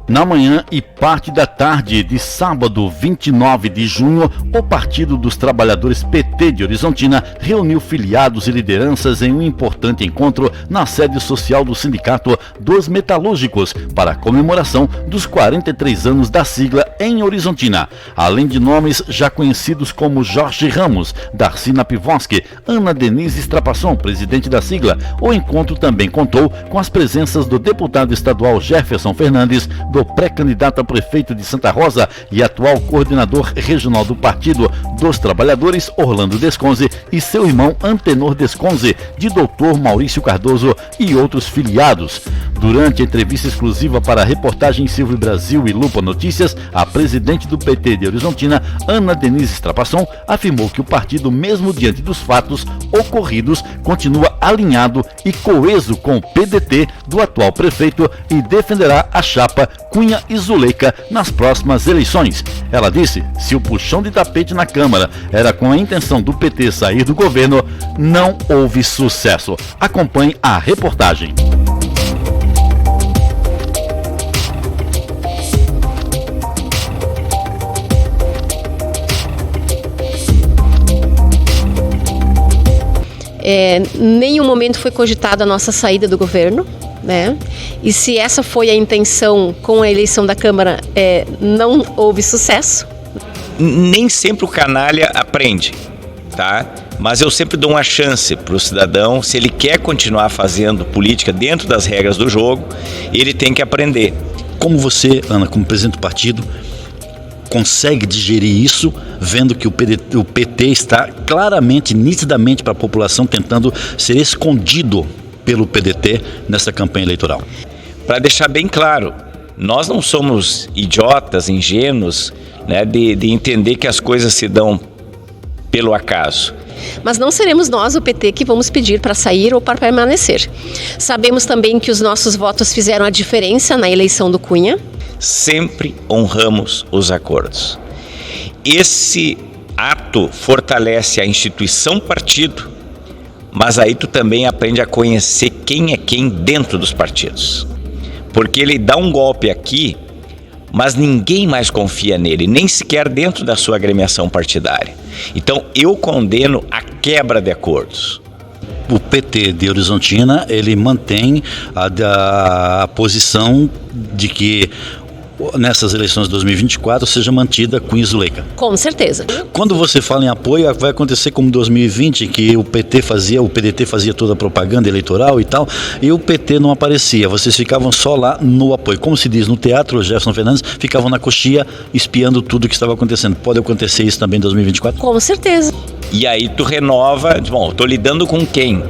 Na manhã e parte da tarde de sábado, 29 de junho, o Partido dos Trabalhadores PT de Horizontina reuniu filiados e lideranças em um importante encontro na sede social do Sindicato dos Metalúrgicos para a comemoração dos 43 anos da sigla em Horizontina. Além de nomes já conhecidos como Jorge Ramos, Darcy Napivoski, Ana Denise Strapasson, presidente da sigla, o encontro também contou com as presenças do deputado estadual Jefferson Fernandes, do pré-candidato a prefeito de Santa Rosa e atual coordenador regional do Partido dos Trabalhadores, Orlando Desconze, e seu irmão Antenor Desconze, de Dr. Maurício Cardoso e outros filiados. Durante a entrevista exclusiva para a reportagem Silvio Brasil e Lupa Notícias, a presidente do PT de Horizontina, Ana Denise Strapasson, afirmou que o partido, mesmo diante dos fatos ocorridos, continua alinhado e coeso com o PDT do atual prefeito e defenderá a chapa Cunha e Zuleika nas próximas eleições. Ela disse: se o puxão de tapete na Câmara era com a intenção do PT sair do governo, não houve sucesso. Acompanhe a reportagem. Nenhum momento foi cogitada a nossa saída do governo, né? E se essa foi a intenção com a eleição da Câmara, não houve sucesso. Nem sempre o canalha aprende, tá? Mas eu sempre dou uma chance para o cidadão. Se ele quer continuar fazendo política dentro das regras do jogo, ele tem que aprender. Como você, Ana, como presidente do partido, consegue digerir isso, vendo que o PT está claramente, nitidamente para a população tentando ser escondido pelo PDT nessa campanha eleitoral? Para deixar bem claro, nós não somos idiotas, ingênuos, né, de entender que as coisas se dão pelo acaso. Mas não seremos nós, o PT, que vamos pedir para sair ou para permanecer. Sabemos também que os nossos votos fizeram a diferença na eleição do Cunha. Sempre honramos os acordos. Esse ato fortalece a instituição partido, mas aí tu também aprende a conhecer quem é quem dentro dos partidos. Porque ele dá um golpe aqui, mas ninguém mais confia nele, nem sequer dentro da sua agremiação partidária. Então eu condeno a quebra de acordos. O PT de Horizontina, ele mantém a posição de que nessas eleições de 2024 seja mantida Cunha e Zuleika. Com certeza. Quando você fala em apoio, vai acontecer como 2020, que o PDT fazia toda a propaganda eleitoral e tal, e o PT não aparecia. Vocês ficavam só lá no apoio. Como se diz no teatro, o Jefferson Fernandes ficavam na coxia espiando tudo o que estava acontecendo. Pode acontecer isso também em 2024? Com certeza. E aí tu renova, bom, estou lidando com quem?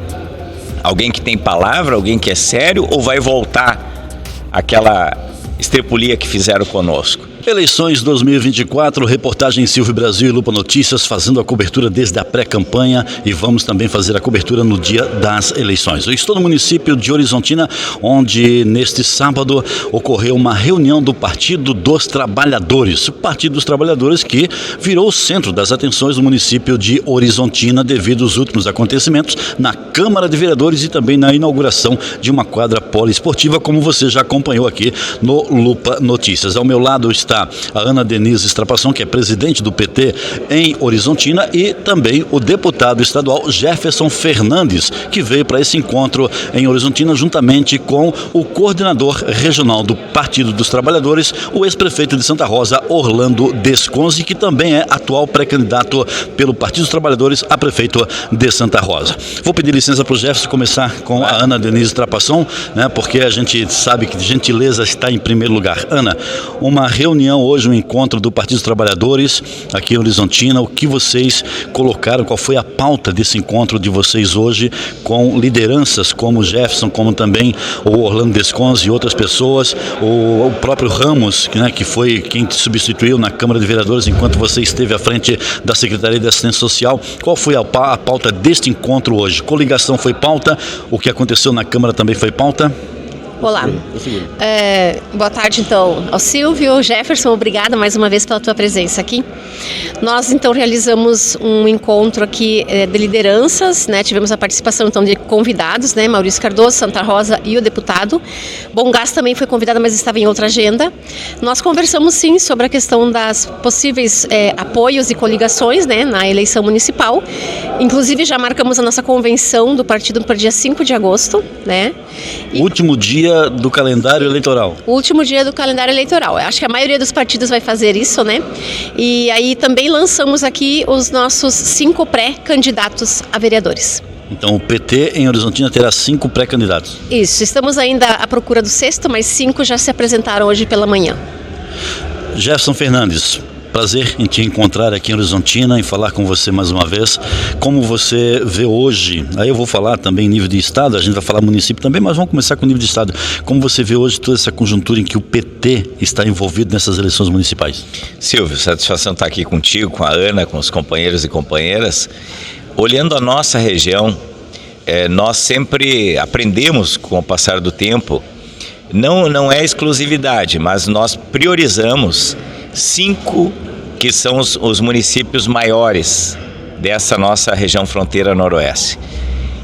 Alguém que tem palavra, alguém que é sério, ou vai voltar aquela estrepulia que fizeram conosco? Eleições 2024, reportagem Silvio Brasil e Lupa Notícias, fazendo a cobertura desde a pré-campanha, e vamos também fazer a cobertura no dia das eleições. Eu estou no município de Horizontina, onde neste sábado ocorreu uma reunião do Partido dos Trabalhadores. O Partido dos Trabalhadores que virou o centro das atenções do município de Horizontina devido aos últimos acontecimentos na Câmara de Vereadores e também na inauguração de uma quadra poliesportiva, como você já acompanhou aqui no Lupa Notícias. Ao meu lado está a Ana Denise Strapasson, que é presidente do PT em Horizontina, e também o deputado estadual Jefferson Fernandes, que veio para esse encontro em Horizontina juntamente com o coordenador regional do Partido dos Trabalhadores, o ex-prefeito de Santa Rosa, Orlando Desconze, que também é atual pré-candidato pelo Partido dos Trabalhadores a prefeito de Santa Rosa. Vou pedir licença para o Jefferson começar com a Ana Denise Strapasson, né, porque a gente sabe que gentileza está em primeiro lugar. Ana, uma reunião hoje, um encontro do Partido dos Trabalhadores aqui em Horizontina. O que vocês colocaram, qual foi a pauta desse encontro de vocês hoje com lideranças como o Jefferson, como também o Orlando Desconze e outras pessoas, o próprio Ramos, né, que foi quem te substituiu na Câmara de Vereadores enquanto você esteve à frente da Secretaria de Assistência Social. Qual foi a pauta deste encontro hoje? Coligação foi pauta? O que aconteceu na Câmara também foi pauta? Olá. Boa tarde, então, ao Silvio, Jefferson, obrigada mais uma vez pela tua presença aqui. Nós, então, realizamos um encontro aqui de lideranças, né? Tivemos a participação, então, de convidados, né? Maurício Cardoso, Santa Rosa e o deputado. Bom Gás também foi convidado, mas estava em outra agenda. Nós conversamos, sim, sobre a questão das possíveis apoios e coligações, né? Na eleição municipal. Inclusive, já marcamos a nossa convenção do partido para o dia 5 de agosto, né? Último dia do calendário eleitoral. O último dia do calendário eleitoral. Eu acho que a maioria dos partidos vai fazer isso, né? E aí também lançamos aqui os nossos 5 pré-candidatos a vereadores. Então o PT em Horizontina terá 5 pré-candidatos. Isso, estamos ainda à procura do 6º, mas 5 já se apresentaram hoje pela manhã. Jefferson Fernandes, prazer em te encontrar aqui em Horizontina, em falar com você mais uma vez. Como você vê hoje, aí eu vou falar também nível de estado, a gente vai falar município também, mas vamos começar com o nível de estado. Como você vê hoje toda essa conjuntura em que o PT está envolvido nessas eleições municipais? Silvio, satisfação estar aqui contigo, com a Ana, com os companheiros e companheiras. Olhando a nossa região, nós sempre aprendemos com o passar do tempo, não é exclusividade, mas nós priorizamos 5 que são os municípios maiores dessa nossa região fronteira noroeste.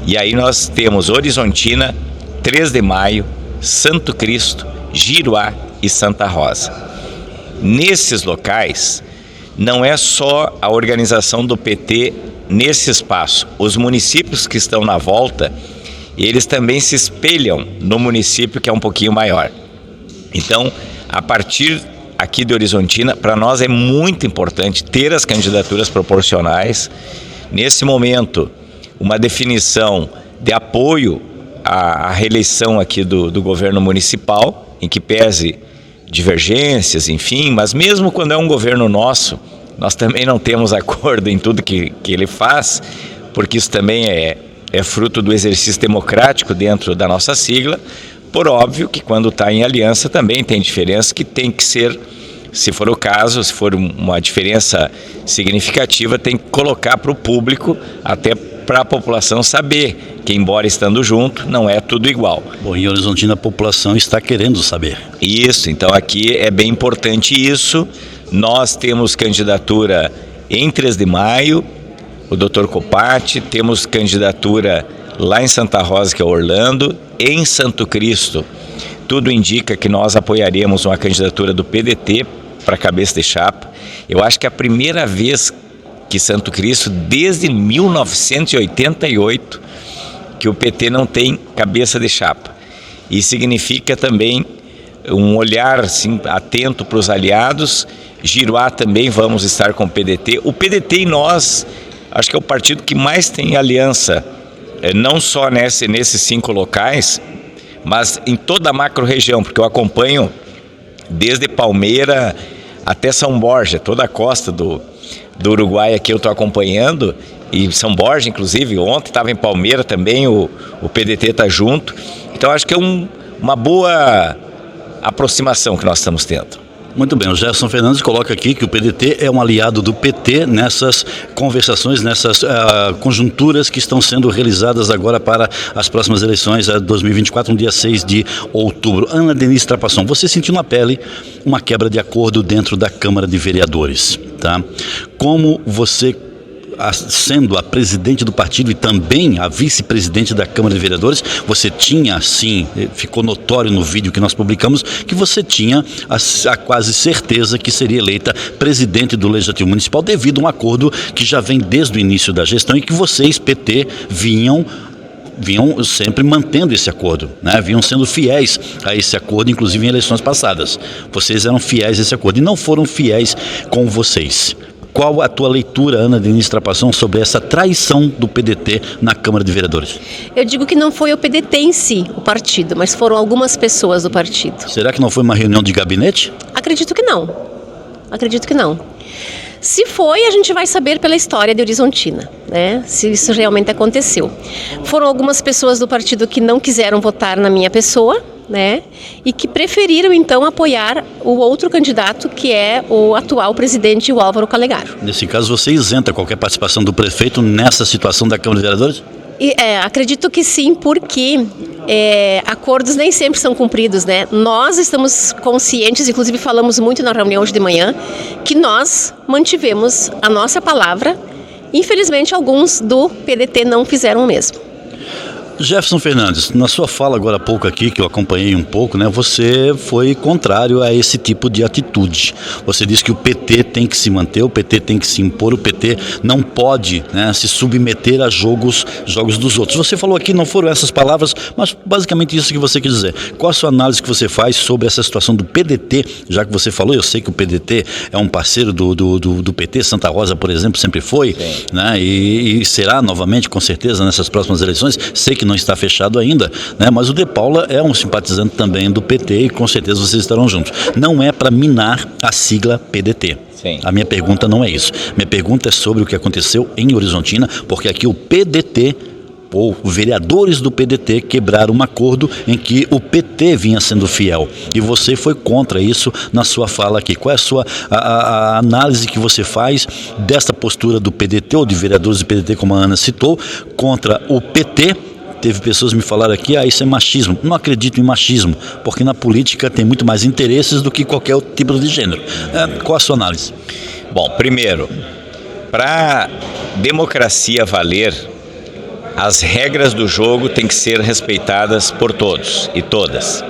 E aí nós temos Horizontina, 3 de Maio, Santo Cristo, Giruá e Santa Rosa. Nesses locais, não é só a organização do PT nesse espaço. Os municípios que estão na volta, eles também se espelham no município que é um pouquinho maior. Então, a partir aqui de Horizontina, para nós é muito importante ter as candidaturas proporcionais. Nesse momento, uma definição de apoio à reeleição aqui do governo municipal, em que pese divergências, enfim, mas mesmo quando é um governo nosso, nós também não temos acordo em tudo que ele faz, porque isso também é fruto do exercício democrático dentro da nossa sigla. Por óbvio que quando está em aliança também tem diferença que tem que ser, se for o caso, se for uma diferença significativa, tem que colocar para o público, até para a população saber que, embora estando junto, não é tudo igual. Bom, em Horizontina a população está querendo saber. Isso, então aqui é bem importante isso. Nós temos candidatura em 3 de Maio, o Dr. Copati, temos candidatura lá em Santa Rosa, que é Orlando, em Santo Cristo. Tudo indica que nós apoiaremos uma candidatura do PDT para cabeça de chapa. Eu acho que é a primeira vez que Santo Cristo, desde 1988, que o PT não tem cabeça de chapa. E significa também um olhar assim, atento para os aliados. Giruá também vamos estar com o PDT. O PDT e nós, acho que é o partido que mais tem aliança, não só nesses 5 locais, mas em toda a macro-região, porque eu acompanho desde Palmeira até São Borja, toda a costa do Uruguai aqui eu estou acompanhando, e São Borja, inclusive, ontem estava em Palmeira também, o PDT está junto. Então acho que é uma boa aproximação que nós estamos tendo. Muito bem, o Jefferson Fernandes coloca aqui que o PDT é um aliado do PT nessas conversações, nessas conjunturas que estão sendo realizadas agora para as próximas eleições de 2024, no dia 6 de outubro. Ana Denise Trapasson, você sentiu na pele uma quebra de acordo dentro da Câmara de Vereadores, tá? Como você, sendo a presidente do partido e também a vice-presidente da Câmara de Vereadores, você tinha, sim, ficou notório no vídeo que nós publicamos, que você tinha a quase certeza que seria eleita presidente do Legislativo Municipal devido a um acordo que já vem desde o início da gestão e que vocês, PT, vinham sempre mantendo esse acordo, né? Vinham sendo fiéis a esse acordo, inclusive em eleições passadas. Vocês eram fiéis a esse acordo e não foram fiéis com vocês. Qual a tua leitura, Ana Denise Trapasson, sobre essa traição do PDT na Câmara de Vereadores? Eu digo que não foi o PDT em si, o partido, mas foram algumas pessoas do partido. Será que não foi uma reunião de gabinete? Acredito que não. Acredito que não. Se foi, a gente vai saber pela história de Horizontina, né? Se isso realmente aconteceu. Foram algumas pessoas do partido que não quiseram votar na minha pessoa, né? E que preferiram então apoiar o outro candidato, que é o atual presidente, o Álvaro Calegaro. Nesse caso, você isenta qualquer participação do prefeito nessa situação da Câmara de Vereadores? Acredito que sim, porque acordos nem sempre são cumpridos, né? Nós estamos conscientes, inclusive falamos muito na reunião hoje de manhã, que nós mantivemos a nossa palavra. Infelizmente, alguns do PDT não fizeram o mesmo. Jefferson Fernandes, na sua fala agora há pouco aqui, que eu acompanhei um pouco, né, você foi contrário a esse tipo de atitude. Você disse que o PT tem que se manter, o PT tem que se impor, o PT não pode, né, se submeter a jogos dos outros. Você falou aqui, não foram essas palavras, mas basicamente isso que você quis dizer. Qual a sua análise que você faz sobre essa situação do PDT, já que você falou, eu sei que o PDT é um parceiro do PT, Santa Rosa, por exemplo, sempre foi, né, e será novamente, com certeza, nessas próximas eleições. Sei que não está fechado ainda, né? Mas o De Paula é um simpatizante também do PT e com certeza vocês estarão juntos. Não é para minar a sigla PDT. Sim. A minha pergunta não é isso. Minha pergunta é sobre o que aconteceu em Horizontina, porque aqui o PDT, ou vereadores do PDT, quebraram um acordo em que o PT vinha sendo fiel. E você foi contra isso na sua fala aqui. Qual é a análise que você faz desta postura do PDT, ou de vereadores do PDT, como a Ana citou, contra o PT? Teve pessoas me falaram aqui, isso é machismo. Não acredito em machismo, porque na política tem muito mais interesses do que qualquer outro tipo de gênero. Qual a sua análise? Bom, primeiro, para democracia valer, as regras do jogo têm que ser respeitadas por todos e todas.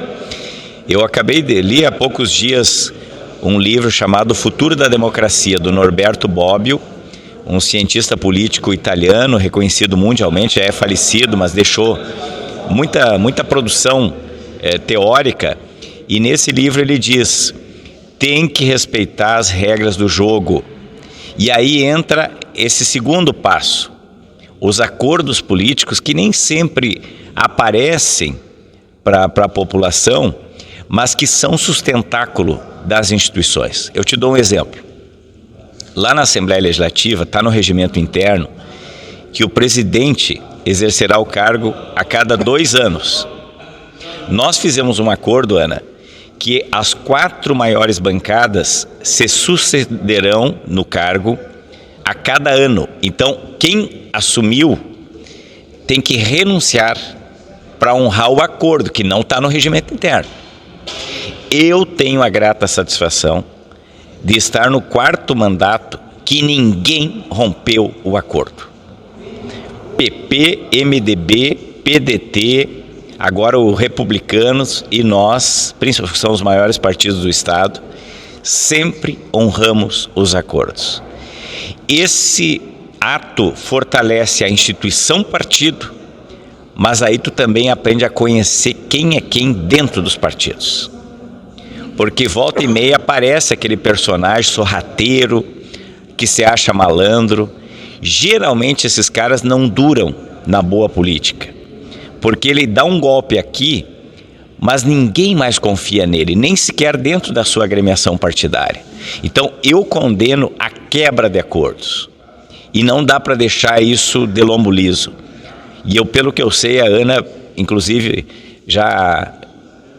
Eu acabei de ler há poucos dias um livro chamado Futuro da Democracia, do Norberto Bobbio, um cientista político italiano, reconhecido mundialmente, já é falecido, mas deixou muita produção teórica. E nesse livro ele diz, tem que respeitar as regras do jogo. E aí entra esse segundo passo, os acordos políticos que nem sempre aparecem para a população, mas que são sustentáculo das instituições. Eu te dou um exemplo. Lá na Assembleia Legislativa, está no regimento interno, que o presidente exercerá o cargo a cada 2 anos. Nós fizemos um acordo, Ana, que as 4 maiores bancadas se sucederão no cargo a cada ano. Então, quem assumiu tem que renunciar para honrar o acordo, que não está no regimento interno. Eu tenho a grata satisfação de estar no 4º mandato que ninguém rompeu o acordo. PP, MDB, PDT, agora o Republicanos e nós, principalmente são os maiores partidos do Estado, sempre honramos os acordos. Esse ato fortalece a instituição partido, mas aí tu também aprende a conhecer quem é quem dentro dos partidos. Porque volta e meia aparece aquele personagem sorrateiro, que se acha malandro. Geralmente esses caras não duram na boa política, porque ele dá um golpe aqui, mas ninguém mais confia nele, nem sequer dentro da sua agremiação partidária. Então eu condeno a quebra de acordos, e não dá para deixar isso de lombo liso. E eu, pelo que eu sei, a Ana, inclusive, já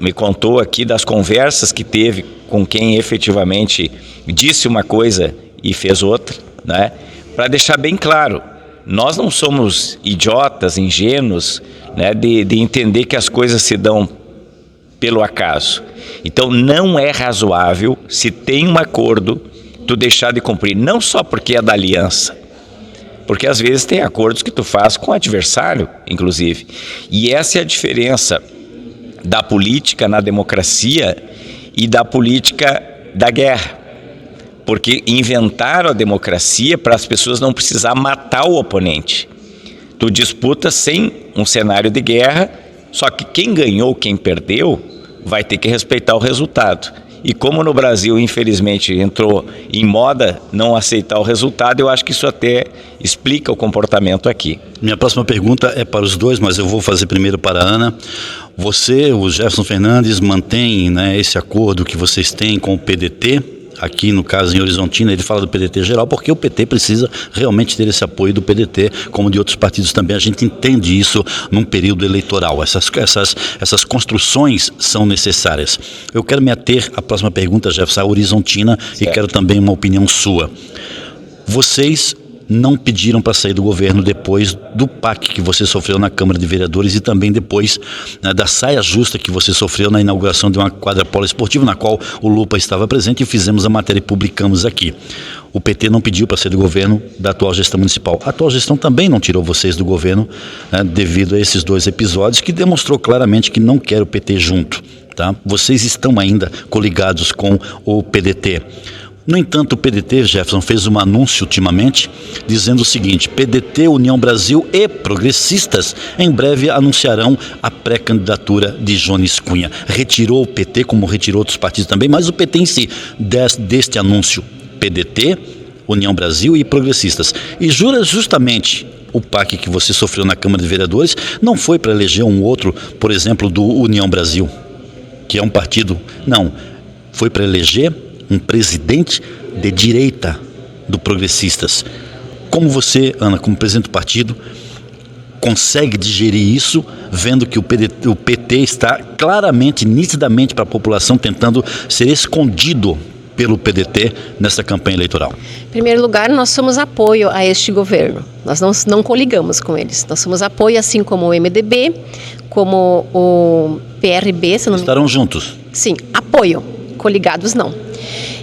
me contou aqui das conversas que teve com quem efetivamente disse uma coisa e fez outra, né? Para deixar bem claro, nós não somos idiotas, ingênuos, né, de entender que as coisas se dão pelo acaso. Então não é razoável, se tem um acordo, tu deixar de cumprir, não só porque é da aliança, porque às vezes tem acordos que tu faz com o adversário, inclusive. E essa é a diferença da política na democracia e da política da guerra. Porque inventaram a democracia para as pessoas não precisar matar o oponente. Tu disputa sem um cenário de guerra, só que quem ganhou, quem perdeu, vai ter que respeitar o resultado. E como no Brasil, infelizmente, entrou em moda não aceitar o resultado, eu acho que isso até explica o comportamento aqui. Minha próxima pergunta é para os dois, mas eu vou fazer primeiro para a Ana. Você, o Jefferson Fernandes, mantém, né, esse acordo que vocês têm com o PDT? Aqui no caso em Horizontina, ele fala do PDT geral, porque o PT precisa realmente ter esse apoio do PDT, como de outros partidos também. A gente entende isso num período eleitoral. Essas construções são necessárias. Eu quero me ater à próxima pergunta, Jefferson, a Horizontina, certo. E quero também uma opinião sua. Vocês não pediram para sair do governo depois do PAC que você sofreu na Câmara de Vereadores e também depois, né, da saia justa que você sofreu na inauguração de uma quadra poliesportiva na qual o Lupa estava presente e fizemos a matéria e publicamos aqui. O PT não pediu para sair do governo da atual gestão municipal. A atual gestão também não tirou vocês do governo, né, devido a esses 2 episódios que demonstrou claramente que não quer o PT junto. Tá? Vocês estão ainda coligados com o PDT. No entanto, o PDT, Jefferson, fez um anúncio ultimamente dizendo o seguinte: PDT, União Brasil e Progressistas em breve anunciarão a pré-candidatura de Jones Cunha. Retirou o PT, como retirou outros partidos também, mas o PT em si, deste anúncio, PDT, União Brasil e Progressistas. E jura justamente o PAC que você sofreu na Câmara de Vereadores não foi para eleger um outro, por exemplo, do União Brasil, que é um partido, não, foi para eleger um presidente de direita do Progressistas. Como você, Ana, como presidente do partido, consegue digerir isso, vendo que o PT está claramente, nitidamente para a população tentando ser escondido pelo PDT nessa campanha eleitoral? Em primeiro lugar, nós somos apoio a este governo. Nós não coligamos com eles. Nós somos apoio, assim como o MDB, como o PRB. Se não Estarão juntos? Sim, apoio. Coligados não.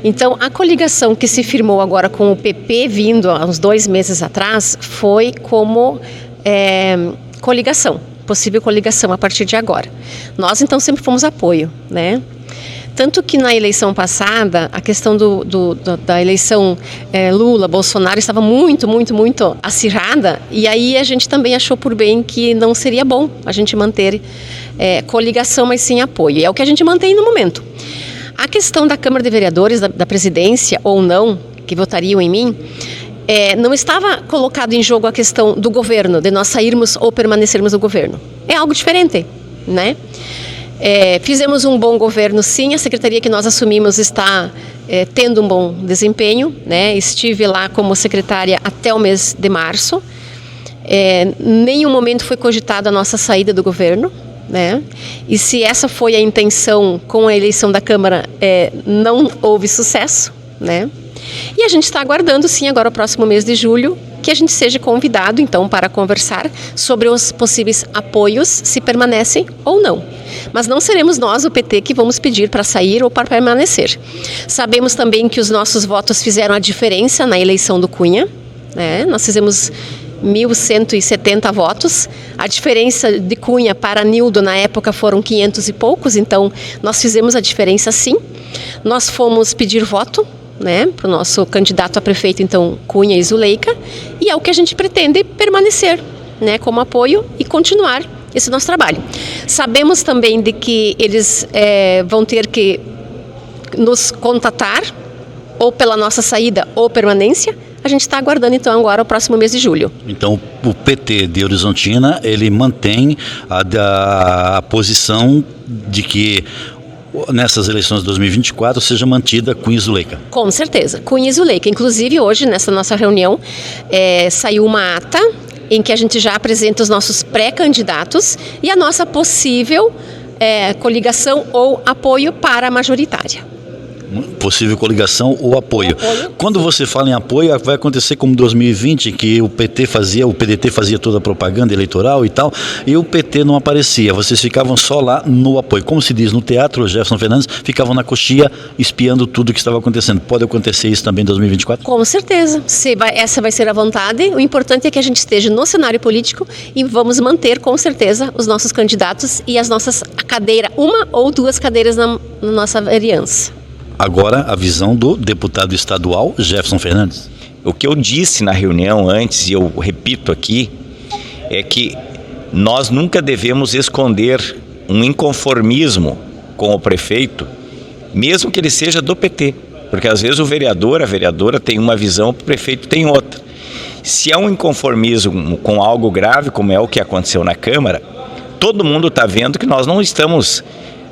Então, a coligação que se firmou agora com o PP, vindo há uns 2 meses atrás, foi como coligação, possível coligação a partir de agora. Nós, então, sempre fomos apoio, né? Tanto que na eleição passada, a questão da eleição Lula-Bolsonaro estava muito acirrada, e aí a gente também achou por bem que não seria bom a gente manter coligação, mas sim apoio. E é o que a gente mantém no momento. A questão da Câmara de Vereadores, da presidência ou não, que votariam em mim, não estava colocado em jogo a questão do governo, de nós sairmos ou permanecermos no governo. É algo diferente, né? Fizemos um bom governo, sim. A secretaria que nós assumimos está tendo um bom desempenho, né? Estive lá como secretária até o mês de março. Nenhum momento foi cogitada a nossa saída do governo, né? E se essa foi a intenção com a eleição da Câmara, não houve sucesso, né? E a gente está aguardando, sim, agora o próximo mês de julho, que a gente seja convidado, então, para conversar sobre os possíveis apoios, se permanecem ou não. Mas não seremos nós, o PT, que vamos pedir para sair ou para permanecer. Sabemos também que os nossos votos fizeram a diferença na eleição do Cunha, né? Nós fizemos 1.170 votos. A diferença de Cunha para Nildo na época foram 500 e poucos, então nós fizemos a diferença, sim. Nós fomos pedir voto, né, para o nosso candidato a prefeito, então, Cunha e Zuleika, e é o que a gente pretende permanecer, né, como apoio e continuar esse nosso trabalho. Sabemos também de que eles vão ter que nos contatar, ou pela nossa saída ou permanência. A gente está aguardando, então, agora o próximo mês de julho. Então, o PT de Horizontina, ele mantém a posição de que nessas eleições de 2024 seja mantida Cunha e Zuleika? Com certeza, Cunha e Zuleika. Inclusive, hoje, nessa nossa reunião, saiu uma ata em que a gente já apresenta os nossos pré-candidatos e a nossa possível coligação ou apoio para a majoritária. Possível coligação ou apoio. Quando você fala em apoio, vai acontecer como 2020, que o PDT fazia toda a propaganda eleitoral e tal, e o PT não aparecia. Vocês ficavam só lá no apoio. Como se diz no teatro, Jefferson Fernandes, ficavam na coxia espiando tudo o que estava acontecendo. Pode acontecer isso também em 2024? Com certeza. Essa vai ser a vontade. O importante é que a gente esteja no cenário político e vamos manter, com certeza, os nossos candidatos e as nossas cadeiras, 1 ou 2 cadeiras na nossa vereança. Agora, a visão do deputado estadual Jefferson Fernandes. O que eu disse na reunião antes, e eu repito aqui, é que nós nunca devemos esconder um inconformismo com o prefeito, mesmo que ele seja do PT. Porque às vezes o vereador, a vereadora tem uma visão, o prefeito tem outra. Se há um inconformismo com algo grave, como é o que aconteceu na Câmara, todo mundo está vendo que nós não estamos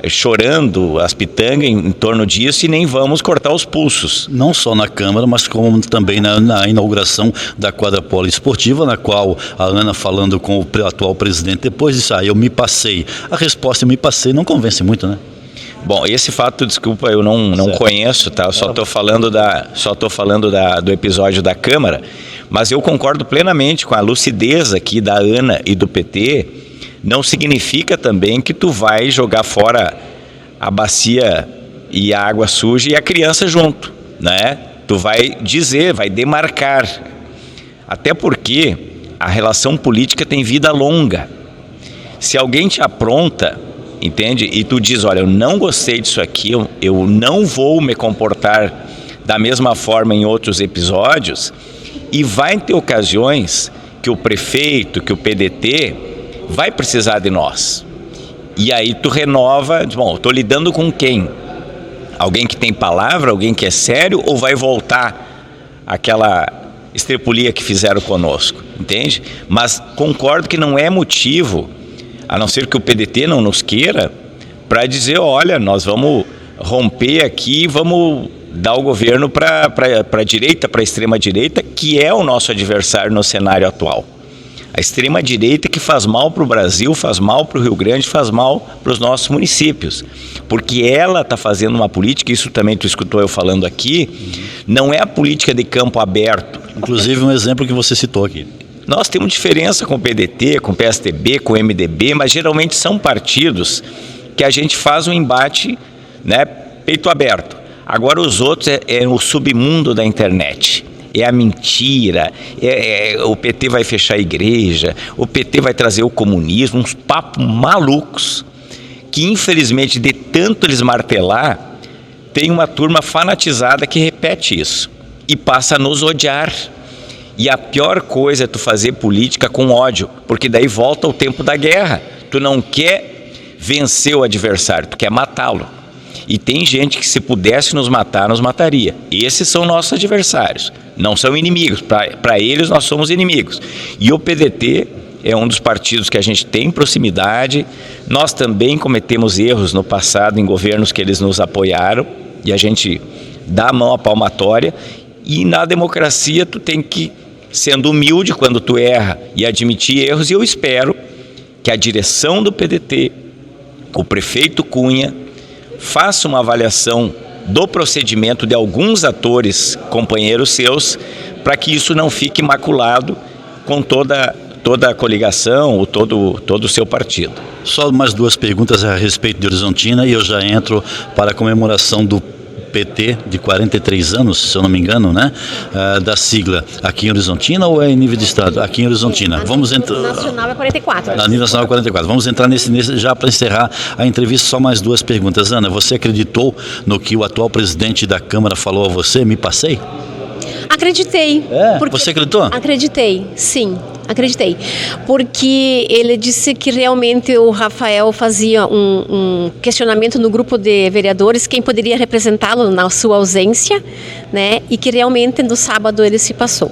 chorando as pitangas em torno disso e nem vamos cortar os pulsos. Não só na Câmara, mas como também na inauguração da quadra poliesportiva, na qual a Ana, falando com o atual presidente, depois disse, eu me passei. A resposta "eu me passei" não convence muito, né? Bom, esse fato, desculpa, eu não conheço, tá? Eu só estou falando do episódio da Câmara, Mas eu concordo plenamente com a lucidez aqui da Ana e do PT. Não significa também que tu vai jogar fora a bacia e a água suja e a criança junto, né? Tu vai dizer, vai demarcar. Até porque a relação política tem vida longa. Se alguém te apronta, entende? E tu diz, olha, eu não gostei disso aqui, eu não vou me comportar da mesma forma em outros episódios, e vai ter ocasiões que o prefeito, que o PDT vai precisar de nós. E aí tu renova, bom, estou lidando com quem? Alguém que tem palavra, alguém que é sério, ou vai voltar aquela estrepulia que fizeram conosco, entende? Mas concordo que não é motivo, a não ser que o PDT não nos queira, para dizer, olha, nós vamos romper aqui, vamos dar o governo para a direita, para a extrema-direita, que é o nosso adversário no cenário atual. A extrema-direita que faz mal para o Brasil, faz mal para o Rio Grande, faz mal para os nossos municípios. Porque ela está fazendo uma política, isso também tu escutou eu falando aqui, não é a política de campo aberto. Inclusive um exemplo que você citou aqui. Nós temos diferença com o PDT, com o PSDB, com o MDB, mas geralmente são partidos que a gente faz um embate, né, peito aberto. Agora os outros é o submundo da internet. É a mentira, o PT vai fechar a igreja, o PT vai trazer o comunismo, uns papos malucos, que infelizmente de tanto eles martelar, tem uma turma fanatizada que repete isso e passa a nos odiar. E a pior coisa é tu fazer política com ódio, porque daí volta o tempo da guerra. Tu não quer vencer o adversário, tu quer matá-lo. E tem gente que se pudesse nos matar, nos mataria. Esses são nossos adversários, não são inimigos. Para eles nós somos inimigos. E o PDT é um dos partidos que a gente tem proximidade. Nós também cometemos erros no passado em governos que eles nos apoiaram e a gente dá a mão à palmatória. E na democracia tu tem que, sendo humilde quando tu erra e admitir erros, e eu espero que a direção do PDT, o prefeito Cunha, faça uma avaliação do procedimento de alguns atores, companheiros seus, para que isso não fique maculado com toda a coligação ou todo o seu partido. Só mais duas perguntas a respeito de Horizontina e eu já entro para a comemoração do PT de 43 anos, se eu não me engano, né? Da sigla aqui em Horizontina ou é em nível de estado? Aqui em Horizontina. Vamos entrar. Nacional é 44. Na nível nacional é 44. Vamos entrar nesse já para encerrar a entrevista. Só mais duas perguntas. Ana, você acreditou no que o atual presidente da Câmara falou a você? Me passei? Acreditei. Você acreditou? Acreditei, sim. Acreditei, porque ele disse que realmente o Rafael fazia um questionamento no grupo de vereadores, quem poderia representá-lo na sua ausência, né? E que realmente no sábado ele se passou.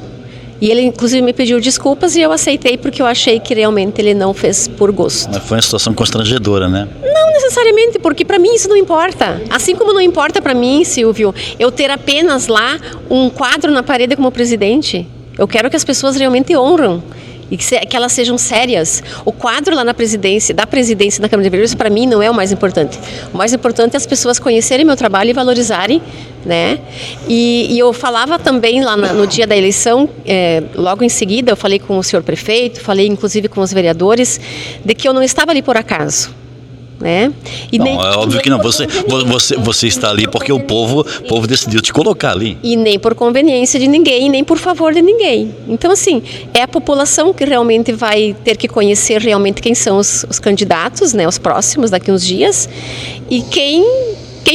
E ele inclusive me pediu desculpas e eu aceitei porque eu achei que realmente ele não fez por gosto. Mas foi uma situação constrangedora, né? Não necessariamente, porque para mim isso não importa. Assim como não importa para mim, Silvio, eu ter apenas lá um quadro na parede como presidente. Eu quero que as pessoas realmente honram e que elas sejam sérias. O quadro lá da presidência da Câmara de Vereadores, para mim, não é o mais importante. O mais importante é as pessoas conhecerem meu trabalho e valorizarem, né? E eu falava também lá no dia da eleição, logo em seguida, eu falei com o senhor prefeito, falei inclusive com os vereadores, de que eu não estava ali por acaso. Né? E não, é óbvio que não. Você está ali porque o povo decidiu te colocar ali. E nem por conveniência de ninguém, nem por favor de ninguém. Então, assim, é a população que realmente vai ter que conhecer realmente quem são os candidatos, né, os próximos daqui uns dias, e quem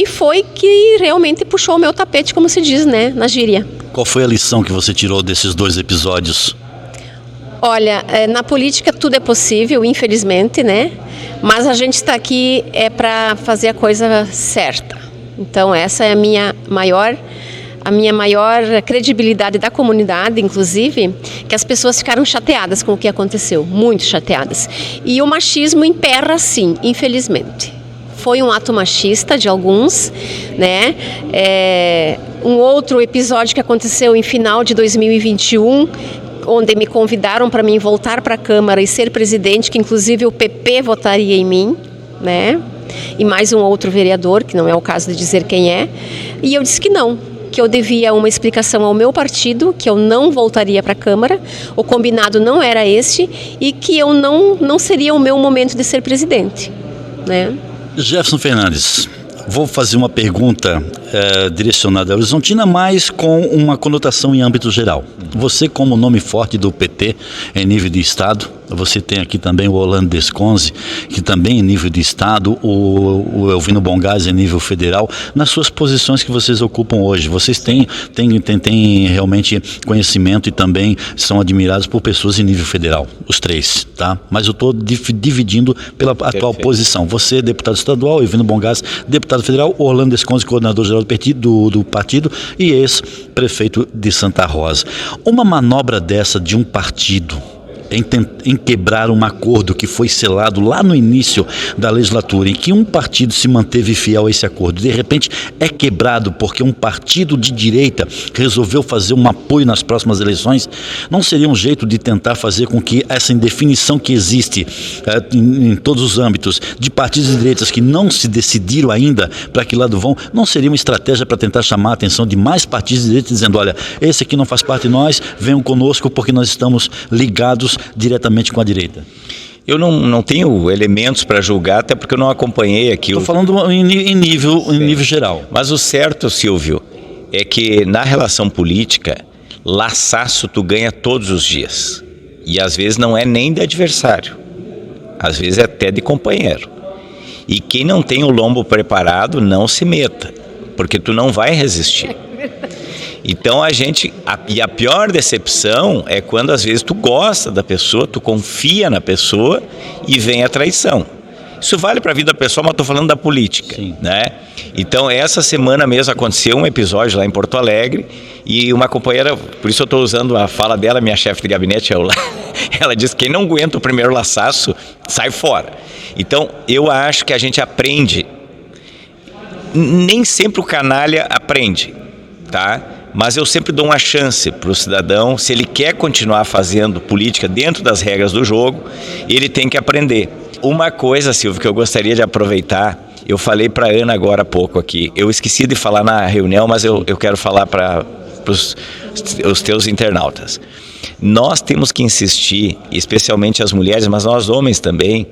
foi que realmente puxou o meu tapete, como se diz, né, na gíria. Qual foi a lição que você tirou desses dois episódios? Olha, na política tudo é possível, infelizmente, né? Mas a gente está aqui para fazer a coisa certa. Então essa é a minha maior credibilidade da comunidade, inclusive, que as pessoas ficaram chateadas com o que aconteceu, muito chateadas. E o machismo impera sim, infelizmente. Foi um ato machista de alguns, né? Um outro episódio que aconteceu em final de 2021, onde me convidaram para mim voltar para a Câmara e ser presidente, que inclusive o PP votaria em mim, né? E mais um outro vereador, que não é o caso de dizer quem é. E eu disse que não. que eu devia uma explicação ao meu partido, que eu não voltaria para a Câmara, o combinado não era este, e que eu não seria o meu momento de ser presidente, né? Jefferson Fernandes, vou fazer uma pergunta direcionada à Horizontina, mas com uma conotação em âmbito geral. Você, como nome forte do PT em nível de Estado, você tem aqui também o Orlando Desconze, que também em nível de Estado, o Elvino Bongás em nível federal. Nas suas posições que vocês ocupam hoje, vocês têm realmente conhecimento e também são admirados por pessoas em nível federal, os três, tá? Mas eu estou dividindo pela atual posição. Você, deputado estadual, Elvino Bongás, deputado federal, Orlando Desconze, coordenador-geral do partido e ex-prefeito de Santa Rosa. Uma manobra dessa de um partido em quebrar um acordo que foi selado lá no início da legislatura, em que um partido se manteve fiel a esse acordo, de repente é quebrado porque um partido de direita resolveu fazer um apoio nas próximas eleições, não seria um jeito de tentar fazer com que essa indefinição que existe em todos os âmbitos, de partidos de direitas que não se decidiram ainda para que lado vão, não seria uma estratégia para tentar chamar a atenção de mais partidos de direita, dizendo, olha, esse aqui não faz parte de nós, venham conosco porque nós estamos ligados diretamente com a direita? Eu não tenho elementos para julgar, até porque eu não acompanhei aquilo. Estou falando em nível geral. Mas o certo, Silvio, é que na relação política, laçaço tu ganha todos os dias. E às vezes não é nem de adversário, às vezes é até de companheiro. E quem não tem o lombo preparado, não se meta, porque tu não vai resistir. Então a pior decepção é quando às vezes tu gosta da pessoa, tu confia na pessoa e vem a traição. Isso vale para a vida pessoal, mas estou falando da política, né? Então essa semana mesmo aconteceu um episódio lá em Porto Alegre e uma companheira, por isso eu estou usando a fala dela, minha chefe de gabinete, ela disse que quem não aguenta o primeiro laçaço, sai fora. Então eu acho que a gente aprende, nem sempre o canalha aprende, tá? Mas eu sempre dou uma chance para o cidadão, se ele quer continuar fazendo política dentro das regras do jogo, ele tem que aprender. Uma coisa, Silvio, que eu gostaria de aproveitar, eu falei para a Ana agora há pouco aqui, eu esqueci de falar na reunião, mas eu quero falar para os teus internautas. Nós temos que insistir, especialmente as mulheres, mas nós homens também,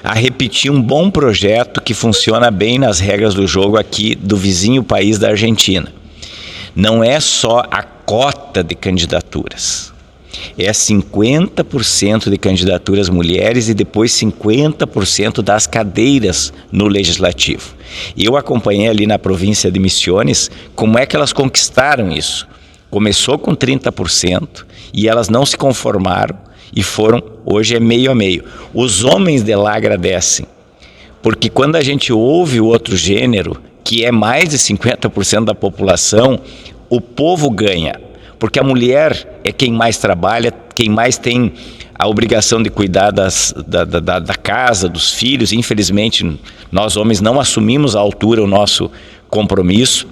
a repetir um bom projeto que funciona bem nas regras do jogo aqui do vizinho país da Argentina. Não é só a cota de candidaturas, é 50% de candidaturas mulheres e depois 50% das cadeiras no legislativo. Eu acompanhei ali na província de Misiones como é que elas conquistaram isso. Começou com 30% e elas não se conformaram e hoje é meio a meio. Os homens de lá agradecem, porque quando a gente ouve o outro gênero, que é mais de 50% da população, o povo ganha, porque a mulher é quem mais trabalha, quem mais tem a obrigação de cuidar da casa, dos filhos. Infelizmente, nós homens não assumimos à altura o nosso compromisso.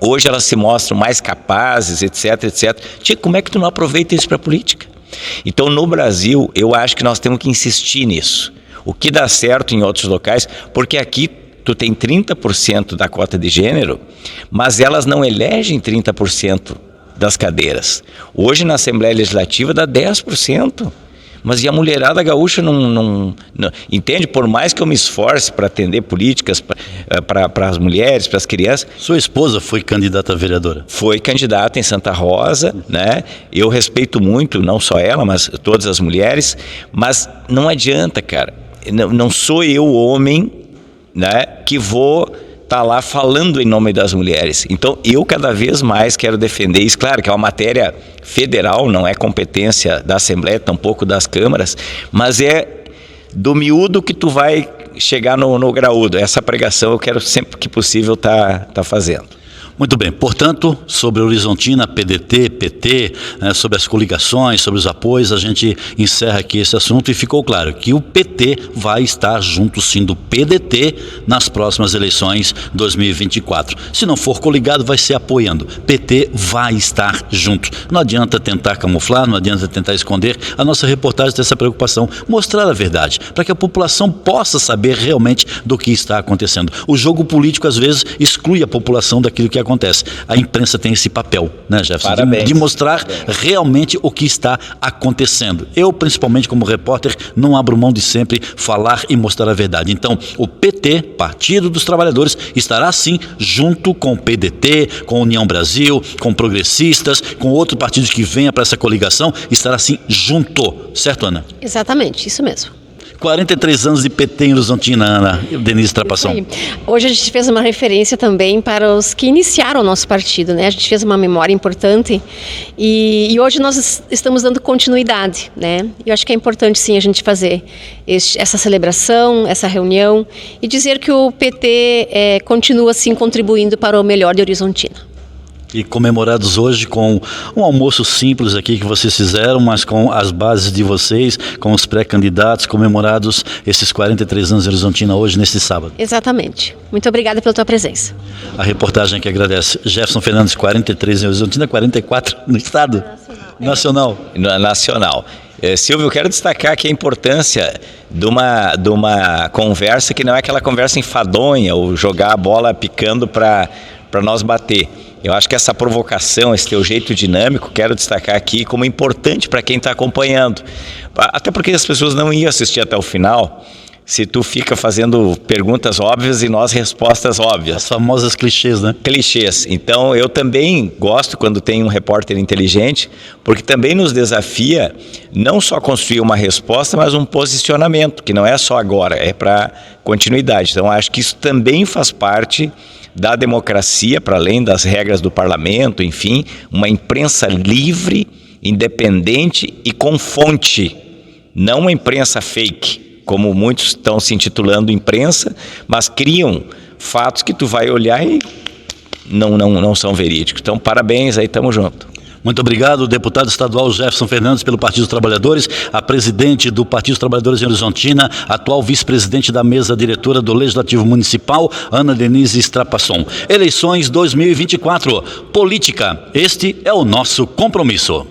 Hoje elas se mostram mais capazes, etc, etc. Tia, como é que tu não aproveita isso para a política? Então, no Brasil, eu acho que nós temos que insistir nisso. O que dá certo em outros locais, porque aqui tu tem 30% da cota de gênero, mas elas não elegem 30% das cadeiras. Hoje na Assembleia Legislativa dá 10%. Mas e a mulherada gaúcha não entende? Por mais que eu me esforce para atender políticas para as mulheres, para as crianças. Sua esposa foi candidata a vereadora? Foi candidata em Santa Rosa, né? Eu respeito muito, não só ela, mas todas as mulheres. Mas não adianta, cara. Não sou eu, homem, né, que vou estar lá falando em nome das mulheres. Então, eu cada vez mais quero defender isso. Claro que é uma matéria federal, não é competência da Assembleia, tampouco das câmaras, mas é do miúdo que tu vai chegar no graúdo. Essa pregação eu quero sempre que possível tá fazendo. Muito bem, portanto, sobre Horizontina, PDT, PT, sobre as coligações, sobre os apoios, a gente encerra aqui esse assunto e ficou claro que o PT vai estar junto sim do PDT nas próximas eleições 2024. Se não for coligado, vai ser apoiando. PT vai estar junto. Não adianta tentar camuflar, não adianta tentar esconder. A nossa reportagem tem essa preocupação, mostrar a verdade, para que a população possa saber realmente do que está acontecendo. O jogo político, às vezes, exclui a população daquilo que acontece. acontece. A imprensa tem esse papel, né, Jefferson? Parabéns. De mostrar realmente o que está acontecendo. Eu, principalmente como repórter, não abro mão de sempre falar e mostrar a verdade. Então, o PT, Partido dos Trabalhadores, estará sim junto com o PDT, com a União Brasil, com progressistas, com outros partidos que venham para essa coligação, estará sim junto. Certo, Ana? Exatamente, isso mesmo. 43 anos de PT em Horizontina, Ana Denise Trapação. Hoje a gente fez uma referência também para os que iniciaram o nosso partido, né? A gente fez uma memória importante e hoje nós estamos dando continuidade, né? Eu acho que é importante sim a gente fazer essa celebração, essa reunião e dizer que o PT continua sim contribuindo para o melhor de Horizontina. E comemorados hoje com um almoço simples aqui que vocês fizeram, mas com as bases de vocês, com os pré-candidatos, comemorados esses 43 anos de Horizontina hoje, nesse sábado. Exatamente. Muito obrigada pela tua presença. A reportagem que agradece. Jefferson Fernandes, 43 em Horizontina, 44 no Estado? Nacional. Nacional. Silvio, eu quero destacar aqui a importância de uma conversa que não é aquela conversa enfadonha, ou jogar a bola picando para nós bater. Eu acho que essa provocação, esse teu jeito dinâmico, quero destacar aqui como importante para quem está acompanhando. Até porque as pessoas não iam assistir até o final se tu fica fazendo perguntas óbvias e nós respostas óbvias. As famosas clichês, né? Clichês. Então, eu também gosto quando tem um repórter inteligente, porque também nos desafia não só construir uma resposta, mas um posicionamento, que não é só agora, é para continuidade. Então, acho que isso também faz parte da democracia, para além das regras do parlamento, enfim, uma imprensa livre, independente e com fonte, não uma imprensa fake, como muitos estão se intitulando imprensa, mas criam fatos que tu vai olhar e não são verídicos. Então, parabéns aí, tamo junto. Muito obrigado, deputado estadual Jefferson Fernandes, pelo Partido dos Trabalhadores, a presidente do Partido dos Trabalhadores em Horizontina, atual vice-presidente da mesa diretora do Legislativo Municipal, Ana Denise Trapasson. Eleições 2024. Política. Este é o nosso compromisso.